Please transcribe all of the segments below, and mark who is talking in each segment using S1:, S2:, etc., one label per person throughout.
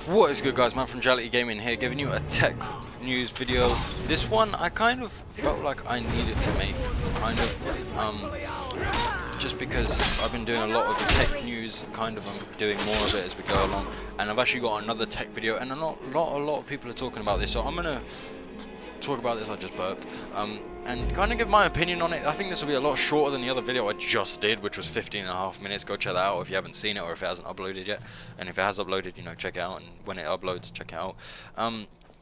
S1: What is good, guys? Matt from Duality Gaming here, giving you a tech news video. This one I kind of felt like I needed to make, just because I've been doing a lot of the tech news, I'm doing more of it as we go along, and I've actually got another tech video, and a lot of people are talking about this, so I'm gonna talk about this. I just burped, and kind of give my opinion on it. I think this will be a lot shorter than the other video I just did, which was 15.5 minutes. Go check that out if you haven't seen it or if it hasn't uploaded yet. And if it has uploaded, you know, check it out. And when it uploads, check it out.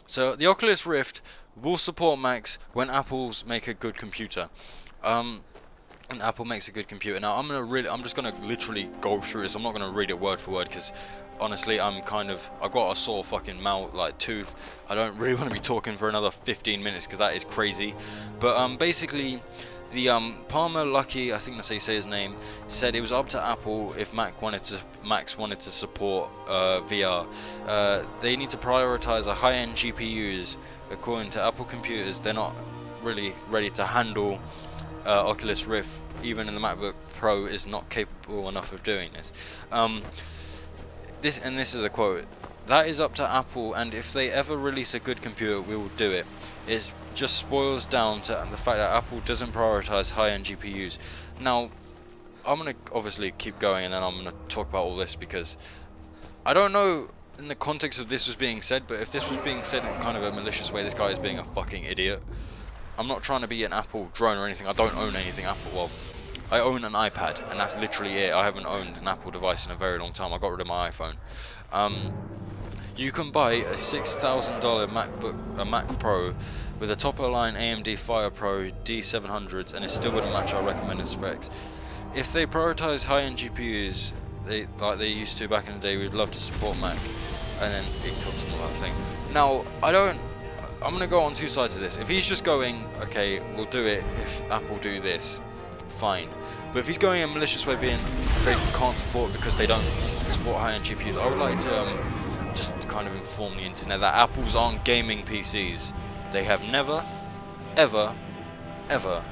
S1: So the Oculus Rift will support Macs when Apple's make a good computer. And Apple makes a good computer. Now I'm just gonna literally go through this. I'm not gonna read it word for word because honestly I've got a sore fucking mouth, like tooth. I don't really want to be talking for another 15 minutes because that is crazy. But basically the Palmer Luckey, I think that's how you say his name, said it was up to Apple if Macs wanted to support VR. They need to prioritize the high-end GPUs. According to Apple computers, they're not really ready to handle Oculus Rift. Even in the MacBook Pro is not capable enough of doing this. This is a quote: "That is up to Apple, and if they ever release a good computer, we will do it." It just boils down to the fact that Apple doesn't prioritize high-end GPUs. Now, I'm gonna obviously keep going, and then I'm gonna talk about all this because I don't know in the context of this was being said, but if this was being said in kind of a malicious way, this guy is being a fucking idiot. I'm not trying to be an Apple drone or anything. I don't own anything Apple. Well, I own an iPad, and that's literally it. I haven't owned an Apple device in a very long time. I got rid of my iPhone. You can buy a $6,000 Mac Pro with a top-of-the-line AMD FirePro D700s, and it still wouldn't match our recommended specs. If they prioritize high-end GPUs, like they used to back in the day, we'd love to support Mac. And then it talks about that thing. Now, I'm going to go on two sides of this. If he's just going, okay, we'll do it if Apple do this, fine. But if he's going in a malicious way, being they can't support because they don't support high-end GPUs, I would like to just kind of inform the internet that Apples aren't gaming PCs. They have never, ever, ever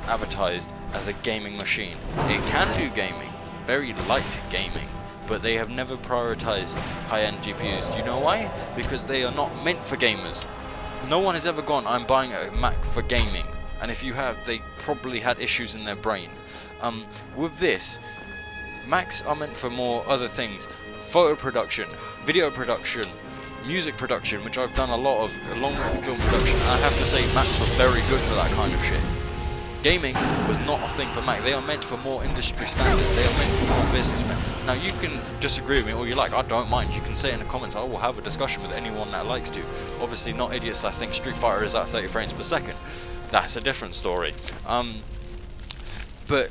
S1: advertised as a gaming machine. It can do gaming, very light gaming, but they have never prioritized high-end GPUs. Do you know why? Because they are not meant for gamers. No one has ever gone, I'm buying a Mac for gaming. And if you have, they probably had issues in their brain. With this, Macs are meant for more other things. Photo production, video production, music production, which I've done a lot of, along with film production. And I have to say, Macs were very good for that kind of shit. Gaming was not a thing for Mac. They are meant for more industry standards. They are meant for more businessmen. Now, you can disagree with me all you like. I don't mind. You can say it in the comments. I will have a discussion with anyone that likes to. Obviously, not idiots that think Street Fighter is at 30 frames per second. That's a different story. But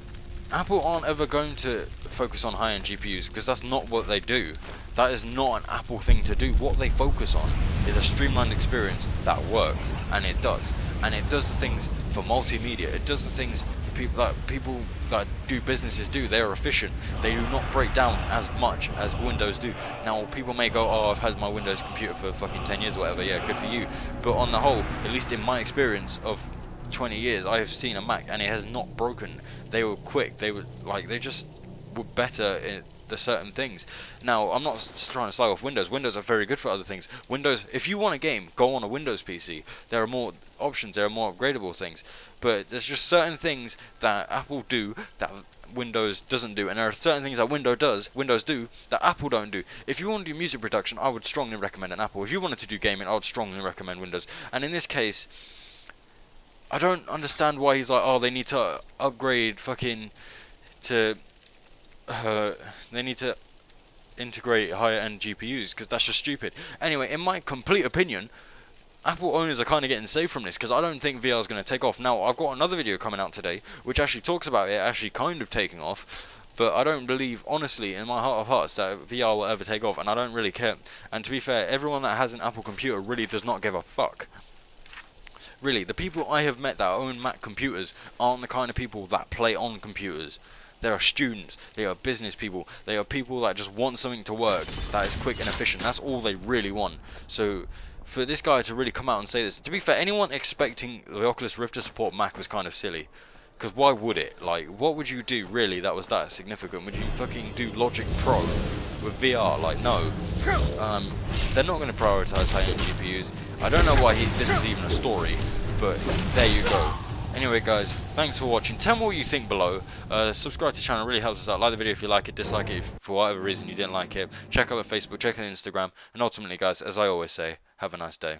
S1: Apple aren't ever going to focus on high-end GPUs because that's not what they do. That is not an Apple thing to do. What they focus on is a streamlined experience that works, and it does. And it does the things for multimedia. It does the things people that do businesses do. They are efficient. They do not break down as much as Windows do. Now, people may go, oh, I've had my Windows computer for fucking 10 years or whatever. Yeah, good for you. But on the whole, at least in my experience of 20 years, I have seen a Mac and it has not broken. They were quick. They just were better in the certain things. Now, I'm not trying to slag off Windows. Windows are very good for other things. Windows, if you want a game, go on a Windows PC. There are more options. There are more upgradable things. But there's just certain things that Apple do that Windows doesn't do, and there are certain things that Windows do that Apple don't do. If you want to do music production, I would strongly recommend an Apple. If you wanted to do gaming, I would strongly recommend Windows. And in this case, I don't understand why he's like, oh, they need to upgrade fucking to they need to integrate higher-end GPUs, because that's just stupid. Anyway, in my complete opinion, Apple owners are kind of getting saved from this, because I don't think VR is going to take off. Now, I've got another video coming out today, which actually talks about it actually kind of taking off, but I don't believe, honestly, in my heart of hearts, that VR will ever take off, and I don't really care. And to be fair, everyone that has an Apple computer really does not give a fuck. Really, the people I have met that own Mac computers aren't the kind of people that play on computers. They are students, they are business people, they are people that just want something to work that is quick and efficient. That's all they really want. So for this guy to really come out and say this, to be fair, anyone expecting the Oculus Rift to support Mac was kind of silly. Because why would it? Like, what would you do really that was that significant? Would you fucking do Logic Pro with VR? Like, no. they're not going to prioritize high-end GPUs. I don't know why this was even a story, but there you go. Anyway guys, thanks for watching. Tell me what you think below. Subscribe to the channel, really helps us out. Like the video if you like it, dislike it if for whatever reason you didn't like it. Check out the Facebook, check out the Instagram, and ultimately guys, as I always say, have a nice day.